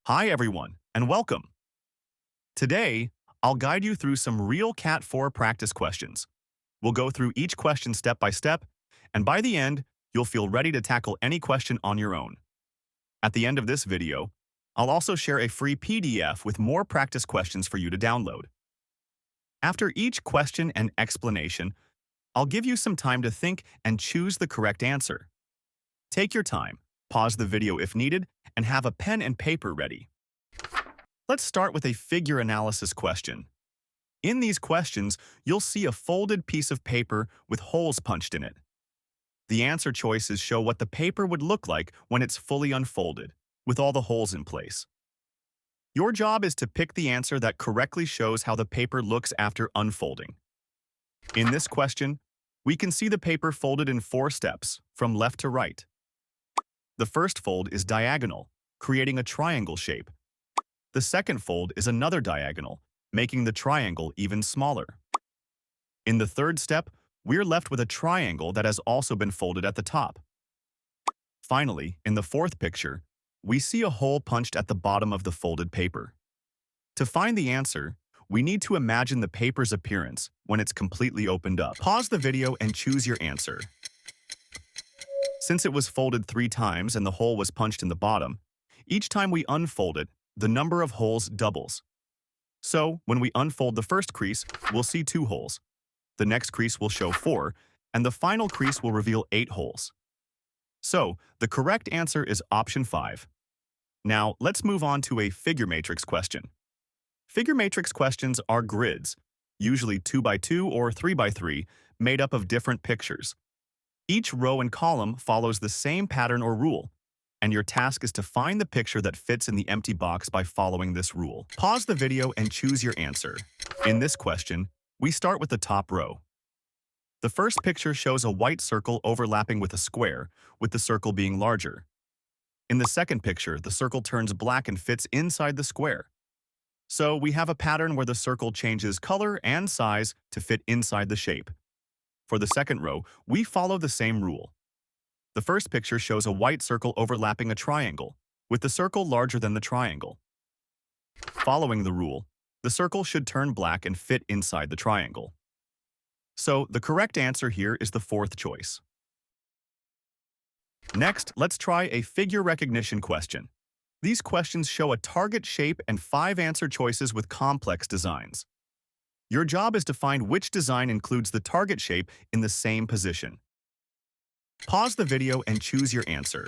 Hi everyone, and welcome. Today, I'll guide you through some real CAT4 practice questions. We'll go through each question step by step, and by the end, you'll feel ready to tackle any question on your own. At the end of this video, I'll also share a free PDF with more practice questions for you to download. After each question and explanation, I'll give you some time to think and choose the correct answer. Take your time, pause the video if needed, and have a pen and paper ready. Let's start with a figure analysis question. In these questions, you'll see a folded piece of paper with holes punched in it. The answer choices show what the paper would look like when it's fully unfolded, with all the holes in place. Your job is to pick the answer that correctly shows how the paper looks after unfolding. In this question, we can see the paper folded in 4 steps, from left to right. The first fold is diagonal, creating a triangle shape. The second fold is another diagonal, making the triangle even smaller. In the third step, we're left with a triangle that has also been folded at the top. Finally, in the fourth picture, we see a hole punched at the bottom of the folded paper. To find the answer, we need to imagine the paper's appearance when it's completely opened up. Pause the video and choose your answer. Since it was folded 3 times and the hole was punched in the bottom, each time we unfold it, the number of holes doubles. So, when we unfold the first crease, we'll see 2 holes. The next crease will show 4, and the final crease will reveal 8 holes. So, the correct answer is option 5. Now, let's move on to a figure matrix question. Figure matrix questions are grids, usually 2 by 2 or 3 by 3, made up of different pictures. Each row and column follows the same pattern or rule, and your task is to find the picture that fits in the empty box by following this rule. Pause the video and choose your answer. In this question, we start with the top row. The first picture shows a white circle overlapping with a square, with the circle being larger. In the second picture, the circle turns black and fits inside the square. So we have a pattern where the circle changes color and size to fit inside the shape. For the second row, we follow the same rule. The first picture shows a white circle overlapping a triangle, with the circle larger than the triangle. Following the rule, the circle should turn black and fit inside the triangle. So the correct answer here is the fourth choice. Next, let's try a figure recognition question. These questions show a target shape and 5 answer choices with complex designs. Your job is to find which design includes the target shape in the same position. Pause the video and choose your answer.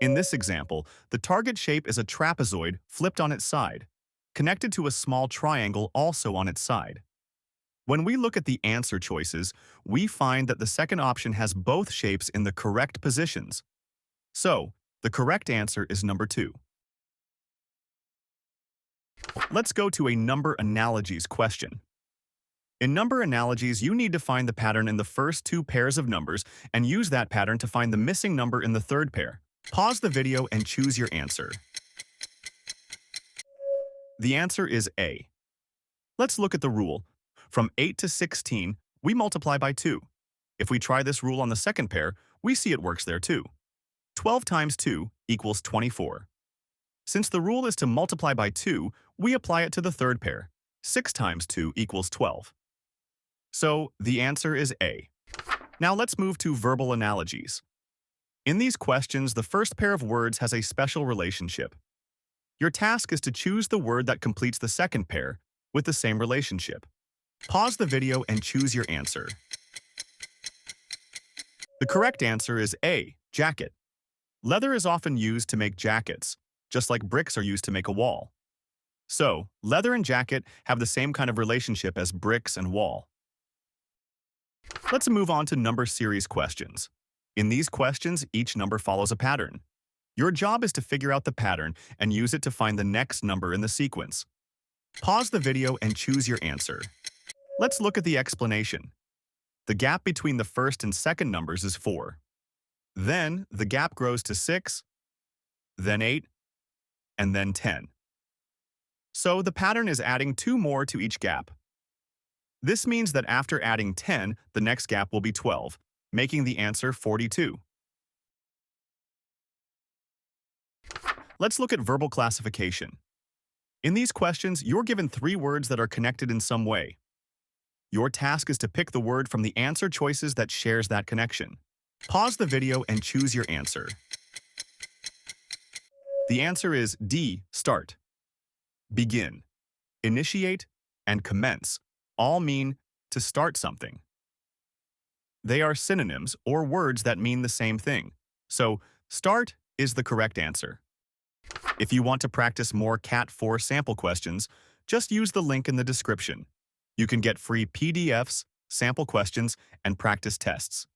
In this example, the target shape is a trapezoid flipped on its side, connected to a small triangle also on its side. When we look at the answer choices, we find that the second option has both shapes in the correct positions. So, the correct answer is number 2. Let's go to a number analogies question. In number analogies, you need to find the pattern in the first 2 pairs of numbers and use that pattern to find the missing number in the third pair. Pause the video and choose your answer. The answer is A. Let's look at the rule. From 8 to 16, we multiply by 2. If we try this rule on the second pair, we see it works there too. 12 times 2 equals 24. Since the rule is to multiply by 2, we apply it to the third pair. 6 times 2 equals 12. So, the answer is A. Now let's move to verbal analogies. In these questions, the first pair of words has a special relationship. Your task is to choose the word that completes the second pair with the same relationship. Pause the video and choose your answer. The correct answer is A, jacket. Leather is often used to make jackets, just like bricks are used to make a wall. So, leather and jacket have the same kind of relationship as bricks and wall. Let's move on to number series questions. In these questions, each number follows a pattern. Your job is to figure out the pattern and use it to find the next number in the sequence. Pause the video and choose your answer. Let's look at the explanation. The gap between the first and second numbers is 4. Then, the gap grows to 6, then 8, and then 10. So the pattern is adding 2 more to each gap. This means that after adding 10, the next gap will be 12, making the answer 42. Let's look at verbal classification. In these questions, you're given 3 words that are connected in some way. Your task is to pick the word from the answer choices that shares that connection. Pause the video and choose your answer. The answer is D, start. Begin, initiate, and commence all mean to start something. They are synonyms or words that mean the same thing. So, start is the correct answer. If you want to practice more CAT4 sample questions, just use the link in the description. You can get free PDFs, sample questions, and practice tests.